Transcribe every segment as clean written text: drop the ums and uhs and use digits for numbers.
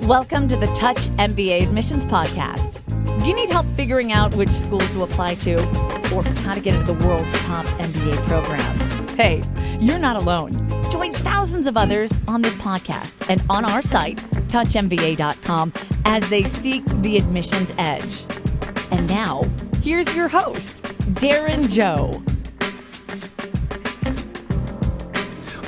Welcome to the Touch MBA Admissions Podcast. Do you need help figuring out which schools to apply to or how to get into the world's top MBA programs? Hey, you're not alone. Join thousands of others on this podcast and on our site, touchmba.com, as they seek the admissions edge. And now, here's your host, Darren Joe.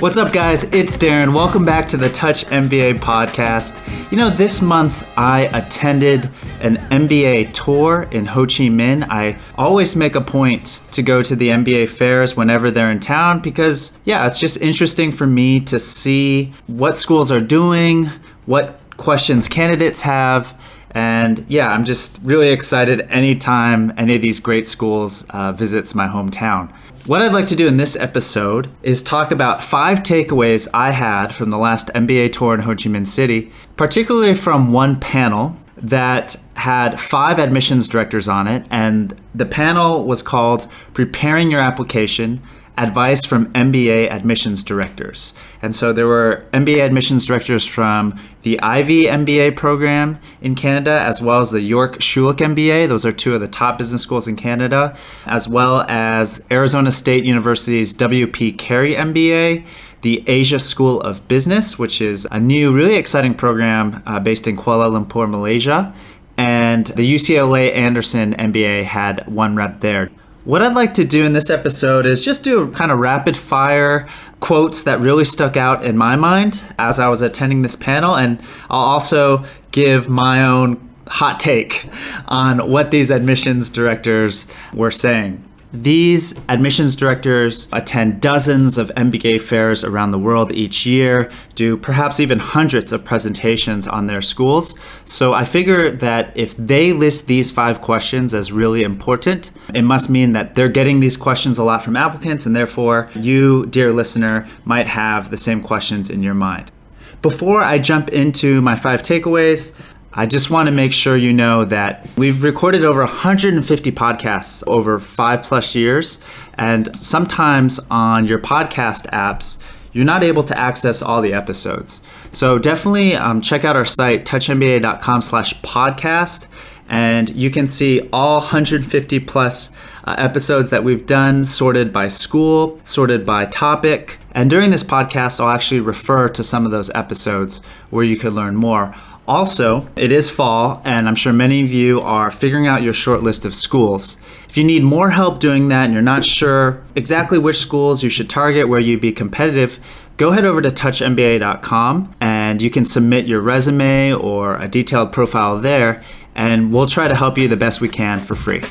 What's up, guys? It's Darren. Welcome back to the Touch MBA podcast. You know, this month I attended an MBA tour in Ho Chi Minh. I always make a point to go to the MBA fairs whenever they're in town because, it's just interesting for me to see what schools are doing, what questions candidates have. And I'm just really excited anytime any of these great schools visits my hometown. What I'd like to do in this episode is talk about 5 takeaways I had from the last MBA tour in Ho Chi Minh City, particularly from one panel that had 5 admissions directors on it. And the panel was called Preparing Your Application, Advice from MBA Admissions Directors. And so there were MBA admissions directors from the Ivey MBA program in Canada, as well as the York Schulich MBA. Those are 2 of the top business schools in Canada, as well as Arizona State University's W.P. Carey MBA, the Asia School of Business, which is a new, really exciting program based in Kuala Lumpur, Malaysia, and the UCLA Anderson MBA had 1 rep there. What I'd like to do in this episode is just do kind of rapid fire quotes that really stuck out in my mind as I was attending this panel. And I'll also give my own hot take on what these admissions directors were saying. These admissions directors attend dozens of MBA fairs around the world each year, do perhaps even hundreds of presentations on their schools. So I figure that if they list these 5 questions as really important, it must mean that they're getting these questions a lot from applicants, and therefore you, dear listener, might have the same questions in your mind. Before I jump into my 5 takeaways, I just want to make sure you know that we've recorded over 150 podcasts over 5+ years, and sometimes on your podcast apps, you're not able to access all the episodes. So definitely check out our site, touchmba.com/podcast, and you can see all 150 plus episodes that we've done, sorted by school, sorted by topic. And during this podcast, I'll actually refer to some of those episodes where you could learn more. Also, it is fall, and I'm sure many of you are figuring out your short list of schools. If you need more help doing that and you're not sure exactly which schools you should target where you'd be competitive, go head over to touchmba.com and you can submit your resume or a detailed profile there, and we'll try to help you the best we can for free.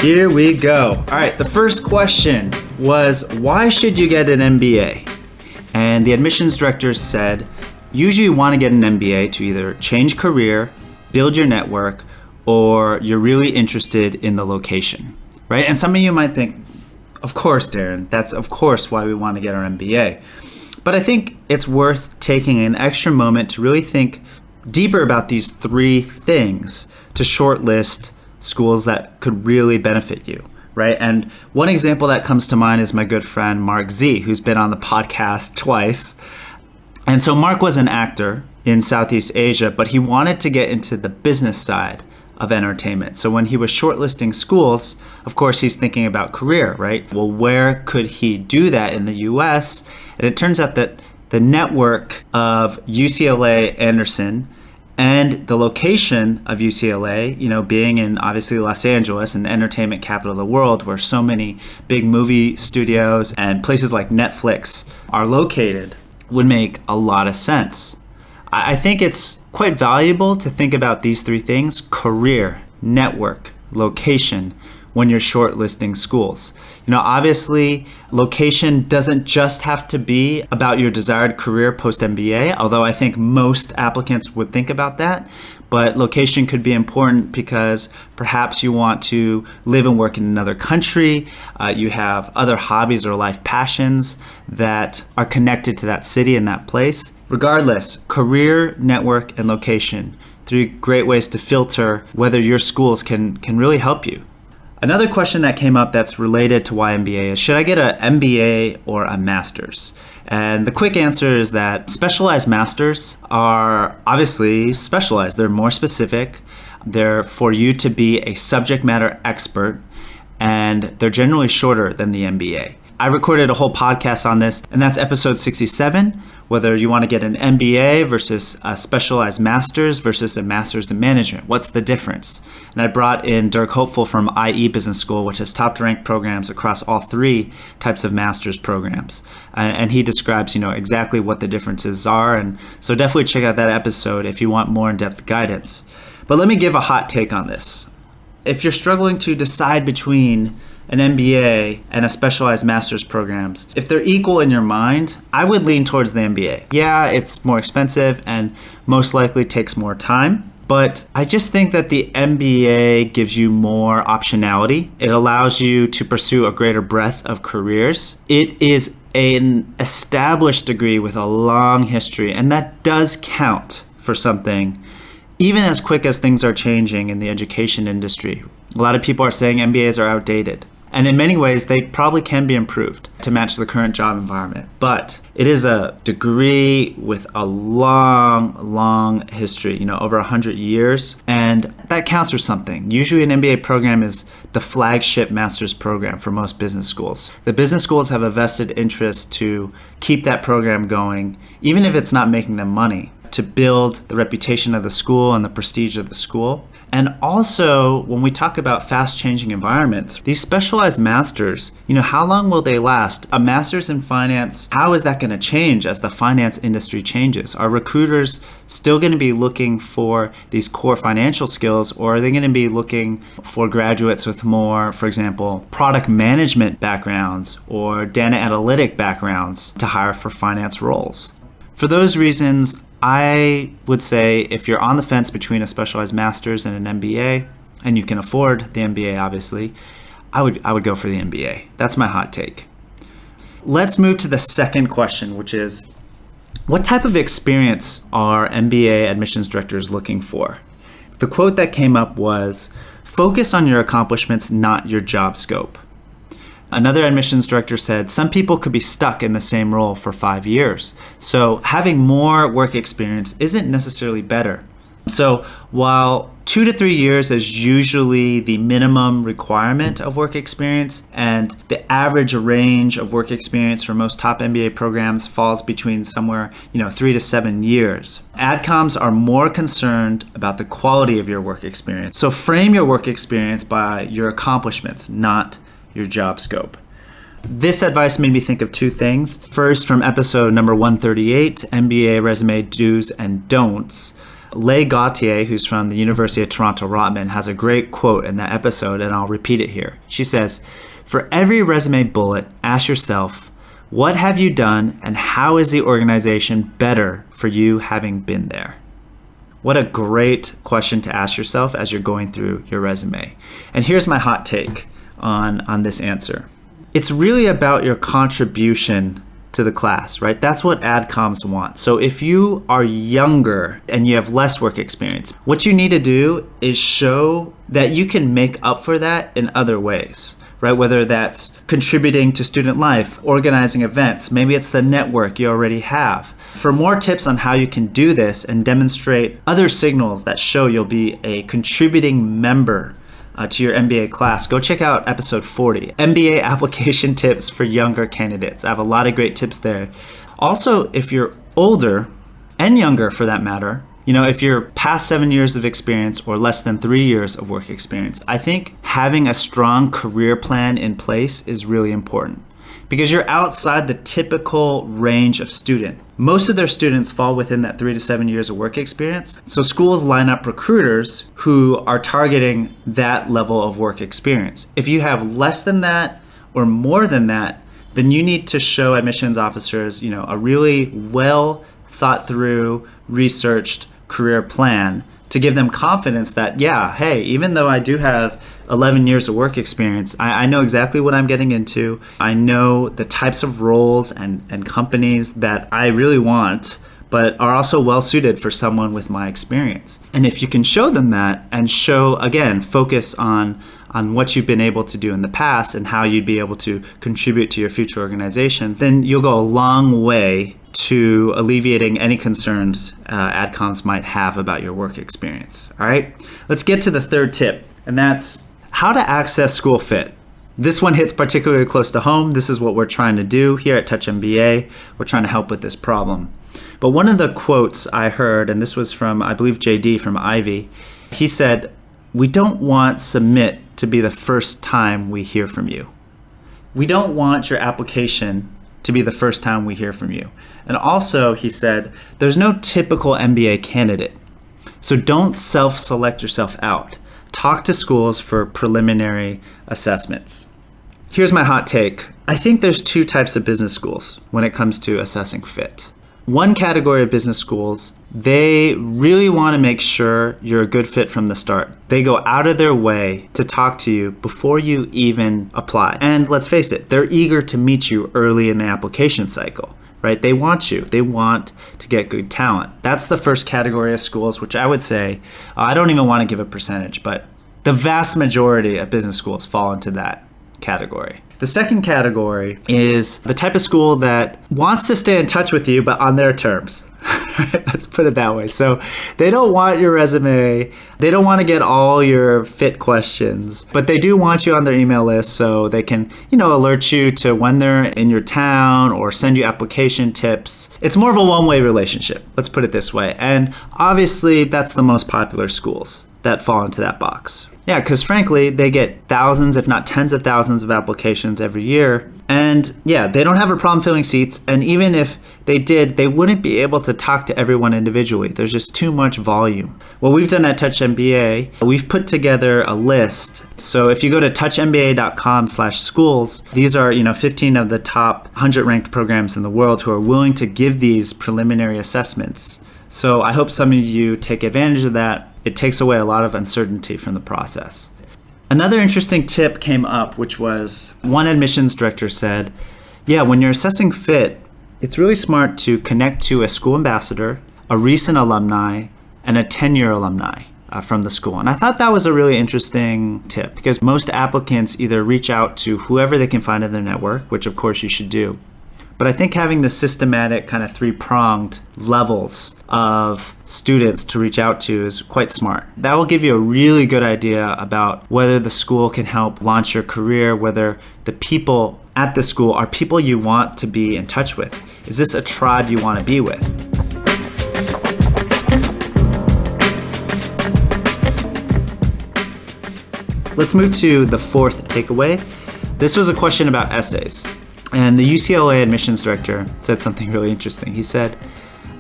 Here we go. All right, the first question was, why should you get an MBA? And the admissions directors said, usually you want to get an MBA to either change career, build your network, or you're really interested in the location, right? And some of you might think, of course, Darren, that's of course why we want to get our MBA. But I think it's worth taking an extra moment to really think deeper about these 3 things to shortlist schools that could really benefit you, right? And one example that comes to mind is my good friend Mark Z, who's been on the podcast twice. And so Mark was an actor in Southeast Asia, but he wanted to get into the business side of entertainment. So when he was shortlisting schools, of course, he's thinking about career, right? Well, where could he do that in the US? And it turns out that the network of UCLA Anderson and the location of UCLA, being in obviously Los Angeles, an entertainment capital of the world where so many big movie studios and places like Netflix are located, would make a lot of sense. I think it's quite valuable to think about these 3 things: career, network, location, when you're shortlisting schools. Obviously, location doesn't just have to be about your desired career post-MBA, although I think most applicants would think about that. But location could be important because perhaps you want to live and work in another country. You have other hobbies or life passions that are connected to that city and that place. Regardless, career, network, and location, 3 great ways to filter whether your schools can really help you. Another question that came up that's related to why MBA is, should I get an MBA or a master's? And the quick answer is that specialized masters are obviously specialized. They're more specific. They're for you to be a subject matter expert, and they're generally shorter than the MBA. I recorded a whole podcast on this, and that's episode 67, whether you want to get an MBA versus a specialized master's versus a master's in management. What's the difference? And I brought in Dirk Hopeful from IE Business School, which has top-ranked programs across all three types of master's programs. And he describes, exactly what the differences are. And so definitely check out that episode if you want more in-depth guidance. But let me give a hot take on this. If you're struggling to decide between an MBA and a specialized master's programs, if they're equal in your mind, I would lean towards the MBA. Yeah, it's more expensive and most likely takes more time, but I just think that the MBA gives you more optionality. It allows you to pursue a greater breadth of careers. It is an established degree with a long history, and that does count for something, even as quick as things are changing in the education industry. A lot of people are saying MBAs are outdated. And in many ways, they probably can be improved to match the current job environment. But it is a degree with a long history, over 100 years. And that counts for something. Usually an MBA program is the flagship master's program for most business schools. The business schools have a vested interest to keep that program going, even if it's not making them money, to build the reputation of the school and the prestige of the school. And also, when we talk about fast-changing environments, these specialized masters, how long will they last? A master's in finance, how is that going to change as the finance industry changes? Are recruiters still going to be looking for these core financial skills, or are they going to be looking for graduates with more, for example, product management backgrounds or data analytic backgrounds to hire for finance roles? For those reasons, I would say if you're on the fence between a specialized master's and an MBA, and you can afford the MBA, obviously, I would go for the MBA. That's my hot take. Let's move to the second question, which is, what type of experience are MBA admissions directors looking for? The quote that came up was, focus on your accomplishments, not your job scope. Another admissions director said, some people could be stuck in the same role for 5 years. So having more work experience isn't necessarily better. So while 2 to 3 years is usually the minimum requirement of work experience, and the average range of work experience for most top MBA programs falls between somewhere, 3 to 7 years. Adcoms are more concerned about the quality of your work experience. So frame your work experience by your accomplishments, not your job scope. This advice made me think of two things. First, from episode number 138, MBA Resume Do's and Don'ts, Leigh Gauthier, who's from the University of Toronto Rotman, has a great quote in that episode, and I'll repeat it here. She says, for every resume bullet, ask yourself, what have you done and how is the organization better for you having been there? What a great question to ask yourself as you're going through your resume. And here's my hot take on this answer. It's really about your contribution to the class, right? That's what adcoms want. So if you are younger and you have less work experience, what you need to do is show that you can make up for that in other ways, right? Whether that's contributing to student life, organizing events, maybe it's the network you already have. For more tips on how you can do this and demonstrate other signals that show you'll be a contributing member to your MBA class, go check out episode 40, MBA application tips for younger candidates. I have a lot of great tips there. Also, if you're older and younger for that matter, if you're past 7 years of experience or less than 3 years of work experience, I think having a strong career plan in place is really important, because you're outside the typical range of student. Most of their students fall within that 3 to 7 years of work experience. So schools line up recruiters who are targeting that level of work experience. If you have less than that or more than that, then you need to show admissions officers, a really well thought through, researched career plan to give them confidence that, even though I do have 11 years of work experience, I know exactly what I'm getting into. I know the types of roles and companies that I really want, but are also well suited for someone with my experience. And if you can show them that and show, again, focus on on what you've been able to do in the past and how you'd be able to contribute to your future organizations, then you'll go a long way to alleviating any concerns adcoms might have about your work experience. All right, let's get to the third tip, and that's how to access school fit. This one hits particularly close to home. This is what we're trying to do here at Touch MBA. We're trying to help with this problem. But one of the quotes I heard, and this was from, I believe, JD from Ivey, he said, "We don't want submit to be the first time we hear from you." We don't want your application to be the first time we hear from you. And also, he said, there's no typical MBA candidate. So don't self-select yourself out. Talk to schools for preliminary assessments. Here's my hot take. I think there's two types of business schools when it comes to assessing fit. One category of business schools, they really want to make sure you're a good fit from the start. They go out of their way to talk to you before you even apply. And let's face it, they're eager to meet you early in the application cycle, right? They want you. They want to get good talent. That's the first category of schools, which I would say, I don't even want to give a percentage, but the vast majority of business schools fall into that category. The second category is the type of school that wants to stay in touch with you, but on their terms. Let's put it that way. So they don't want your resume. They don't want to get all your fit questions, but they do want you on their email list so they can, alert you to when they're in your town or send you application tips. It's more of a one-way relationship. Let's put it this way. And obviously that's the most popular schools that fall into that box. Yeah, because frankly, they get thousands, if not tens of thousands of applications every year. And yeah, they don't have a problem filling seats. And even if they did, they wouldn't be able to talk to everyone individually. There's just too much volume. What we've done at Touch MBA, we've put together a list. So if you go to touchmba.com/schools, these are 15 of the top 100 ranked programs in the world who are willing to give these preliminary assessments. So I hope some of you take advantage of that. It takes away a lot of uncertainty from the process. Another interesting tip came up, which was one admissions director said, when you're assessing fit, it's really smart to connect to a school ambassador, a recent alumni, and a 10-year alumni from the school. And I thought that was a really interesting tip because most applicants either reach out to whoever they can find in their network, which of course you should do. But I think having the systematic kind of three-pronged levels of students to reach out to is quite smart. That will give you a really good idea about whether the school can help launch your career, whether the people at the school are people you want to be in touch with. Is this a tribe you want to be with? Let's move to the fourth takeaway. This was a question about essays. And the UCLA admissions director said something really interesting. He said,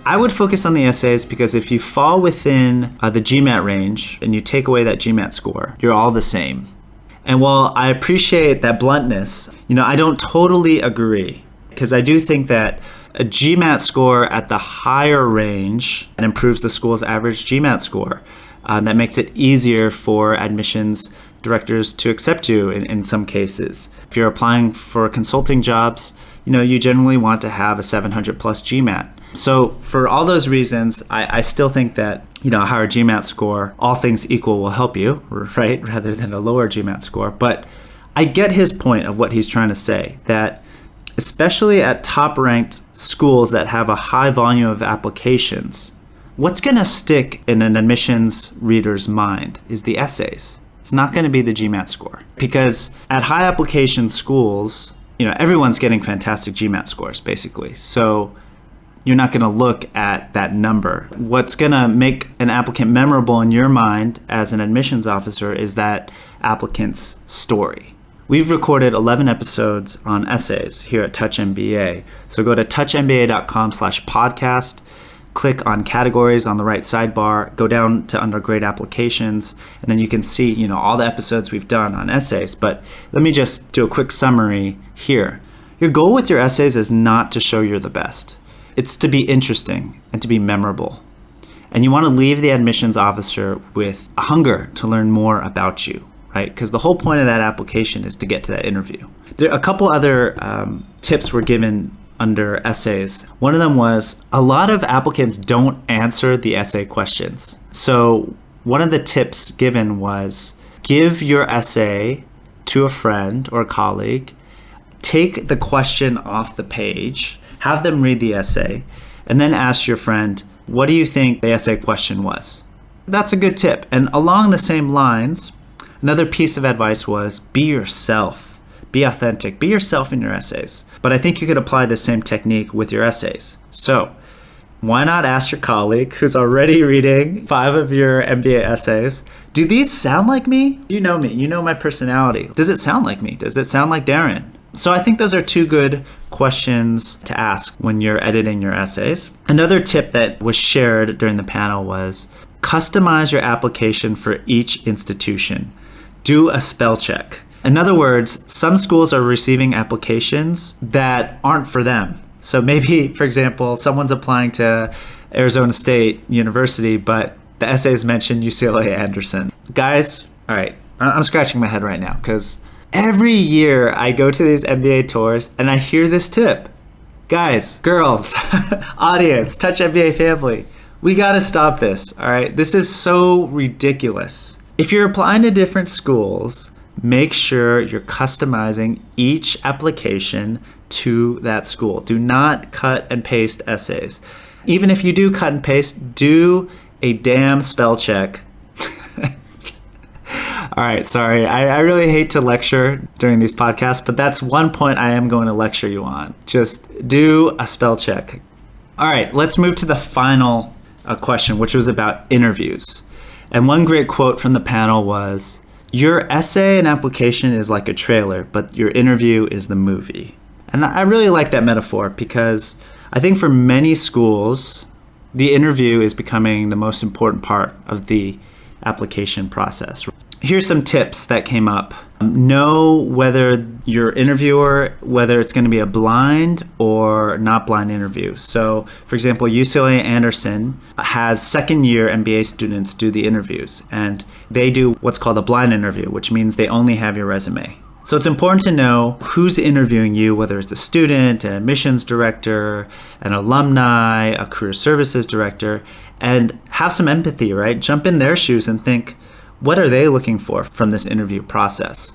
I would focus on the essays because if you fall within the GMAT range and you take away that GMAT score, you're all the same. And while I appreciate that bluntness, I don't totally agree because I do think that a GMAT score at the higher range improves the school's average GMAT score. That makes it easier for admissions directors to accept you in some cases. If you're applying for consulting jobs, you generally want to have a 700 plus GMAT. So for all those reasons, I still think that, a higher GMAT score, all things equal, will help you, right? Rather than a lower GMAT score. But I get his point of what he's trying to say, that especially at top ranked schools that have a high volume of applications, what's going to stick in an admissions reader's mind is the essays. It's not going to be the GMAT score because at high application schools, everyone's getting fantastic GMAT scores basically. So you're not going to look at that number. What's going to make an applicant memorable in your mind as an admissions officer is that applicant's story. We've recorded 11 episodes on essays here at Touch MBA. So go to touchmba.com/podcast. Click on categories on the right sidebar, go down to under grade applications, and then you can see, all the episodes we've done on essays. But let me just do a quick summary here. Your goal with your essays is not to show you're the best. It's to be interesting and to be memorable. And you want to leave the admissions officer with a hunger to learn more about you, right? Because the whole point of that application is to get to that interview. There are a couple other tips were given under essays. One of them was a lot of applicants don't answer the essay questions. So one of the tips given was give your essay to a friend or a colleague, take the question off the page, have them read the essay, and then ask your friend, what do you think the essay question was? That's a good tip. And along the same lines, another piece of advice was be yourself, be authentic, be yourself in your essays. But I think you could apply the same technique with your essays. So why not ask your colleague who's already reading 5 of your MBA essays, do these sound like me? You know me, you know my personality. Does it sound like me? Does it sound like Darren? So I think those are 2 good questions to ask when you're editing your essays. Another tip that was shared during the panel was customize your application for each institution. Do a spell check. In other words, some schools are receiving applications that aren't for them. So maybe, for example, someone's applying to Arizona State University, but the essays mention UCLA Anderson. Guys, all right, I'm scratching my head right now because every year I go to these MBA tours and I hear this tip. Guys, girls, audience, Touch MBA family, we gotta stop this, all right? This is so ridiculous. If you're applying to different schools, make sure you're customizing each application to that school. Do not cut and paste essays. Even if you do cut and paste, do a damn spell check. All right, sorry. I really hate to lecture during these podcasts, but that's one point I am going to lecture you on. Just do a spell check. All right, let's move to the final question, which was about interviews. And one great quote from the panel was, your essay and application is like a trailer, but your interview is the movie. And I really like that metaphor because I think for many schools, the interview is becoming the most important part of the application process. Here's some tips that came up. Know whether your interviewer, whether it's going to be a blind or not blind interview. So, for example, UCLA Anderson has second-year MBA students do the interviews, and they do what's called a blind interview, which means they only have your resume. So it's important to know who's interviewing you, whether it's a student, an admissions director, an alumni, a career services director, and have some empathy, right? Jump in their shoes and think, what are they looking for from this interview process?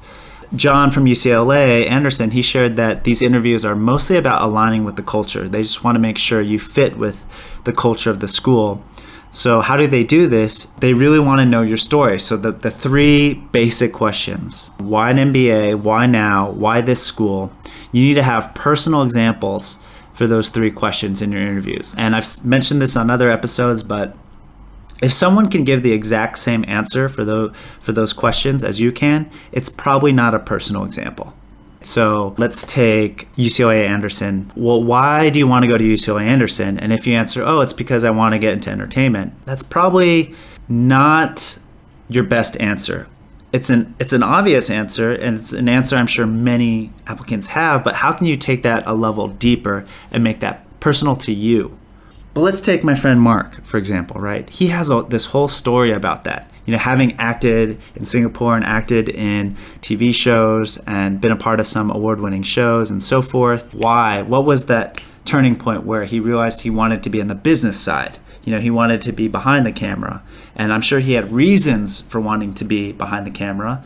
John from UCLA, Anderson, he shared that these interviews are mostly about aligning with the culture. They just want to make sure you fit with the culture of the school. So how do they do this? They really want to know your story. So the 3 basic questions: why an MBA, why now, why this school? You need to have personal examples for those 3 questions in your interviews. And I've mentioned this on other episodes, but if someone can give the exact same answer for those questions as you can, it's probably not a personal example. So let's take UCLA Anderson. Well, why do you want to go to UCLA Anderson? And if you answer, oh, it's because I want to get into entertainment, that's probably not your best answer. It's an obvious answer, and it's an answer I'm sure many applicants have, but how can you take that a level deeper and make that personal to you? But let's take my friend Mark, for example, right? He has this whole story about that. You know, having acted in Singapore and acted in TV shows and been a part of some award-winning shows and so forth. Why? What was that turning point where he realized he wanted to be on the business side? You know, he wanted to be behind the camera. And I'm sure he had reasons for wanting to be behind the camera.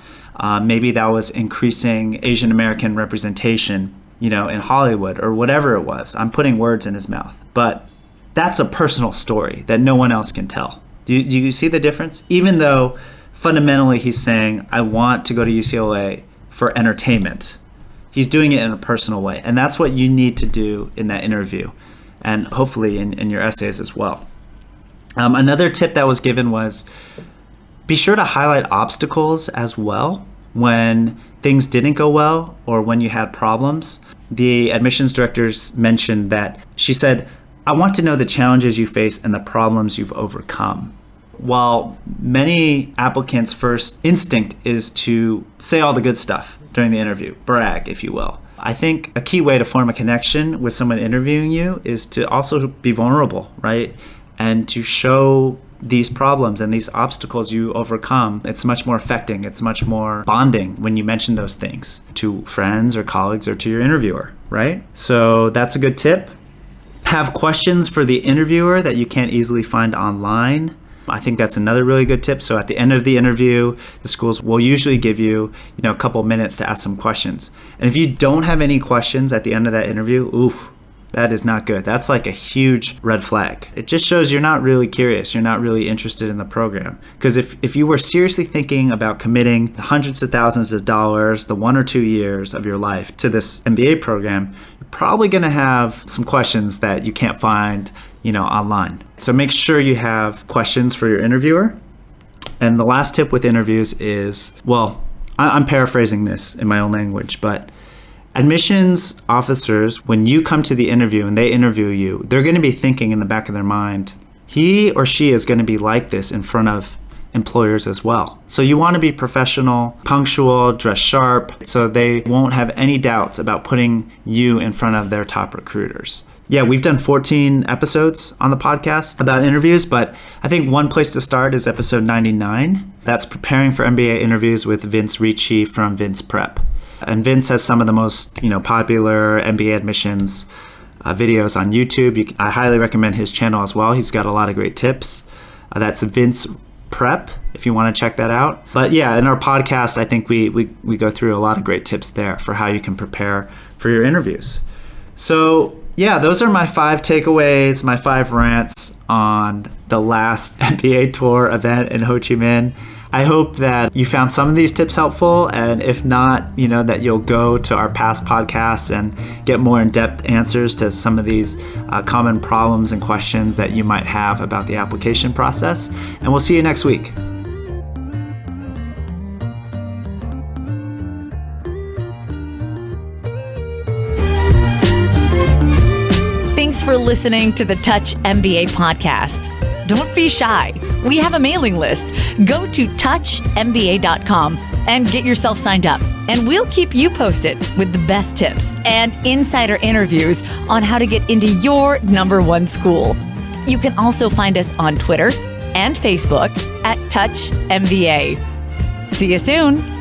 Maybe that was increasing Asian American representation, you know, in Hollywood or whatever it was. I'm putting words in his mouth. But that's a personal story that no one else can tell. Do you see the difference? Even though fundamentally he's saying, I want to go to UCLA for entertainment, he's doing it in a personal way. And that's what you need to do in that interview, and hopefully in your essays as well. Another tip that was given was be sure to highlight obstacles as well when things didn't go well or when you had problems. The admissions directors mentioned that she said, I want to know the challenges you face and the problems you've overcome. While many applicants' first instinct is to say all the good stuff during the interview, brag, if you will, I think a key way to form a connection with someone interviewing you is to also be vulnerable, right? And to show these problems and these obstacles you overcome. It's much more affecting. It's much more bonding when you mention those things to friends or colleagues or to your interviewer, right? So that's a good tip. Have questions for the interviewer that you can't easily find online. I think that's another really good tip. So at the end of the interview, the schools will usually give you, a couple minutes to ask some questions. And if you don't have any questions at the end of that interview, that is not good. That's like a huge red flag. It just shows you're not really curious. You're not really interested in the program. Because if you were seriously thinking about committing hundreds of thousands of dollars, the 1 or 2 years of your life to this MBA program, you're probably going to have some questions that you can't find, online. So make sure you have questions for your interviewer. And the last tip with interviews is, I'm paraphrasing this in my own language, but admissions officers, when you come to the interview and they interview you, they're going to be thinking in the back of their mind, he or she is going to be like this in front of employers as well. So you want to be professional, punctual, dress sharp, so they won't have any doubts about putting you in front of their top recruiters. Yeah, we've done 14 episodes on the podcast about interviews, but I think one place to start is episode 99. That's preparing for MBA interviews with Vince Ricci from Vince Prep. And Vince has some of the most, popular MBA admissions videos on YouTube. I highly recommend his channel as well. He's got a lot of great tips. That's Vince Prep, if you want to check that out. But yeah, in our podcast, I think we go through a lot of great tips there for how you can prepare for your interviews. So yeah, those are my 5 takeaways, my 5 rants on the last MBA Tour event in Ho Chi Minh. I hope that you found some of these tips helpful, and if not, that you'll go to our past podcasts and get more in-depth answers to some of these common problems and questions that you might have about the application process. And we'll see you next week. Thanks for listening to the Touch MBA podcast. Don't be shy. We have a mailing list. Go to touchmba.com and get yourself signed up. And we'll keep you posted with the best tips and insider interviews on how to get into your #1 school. You can also find us on Twitter and Facebook at Touch MBA. See you soon.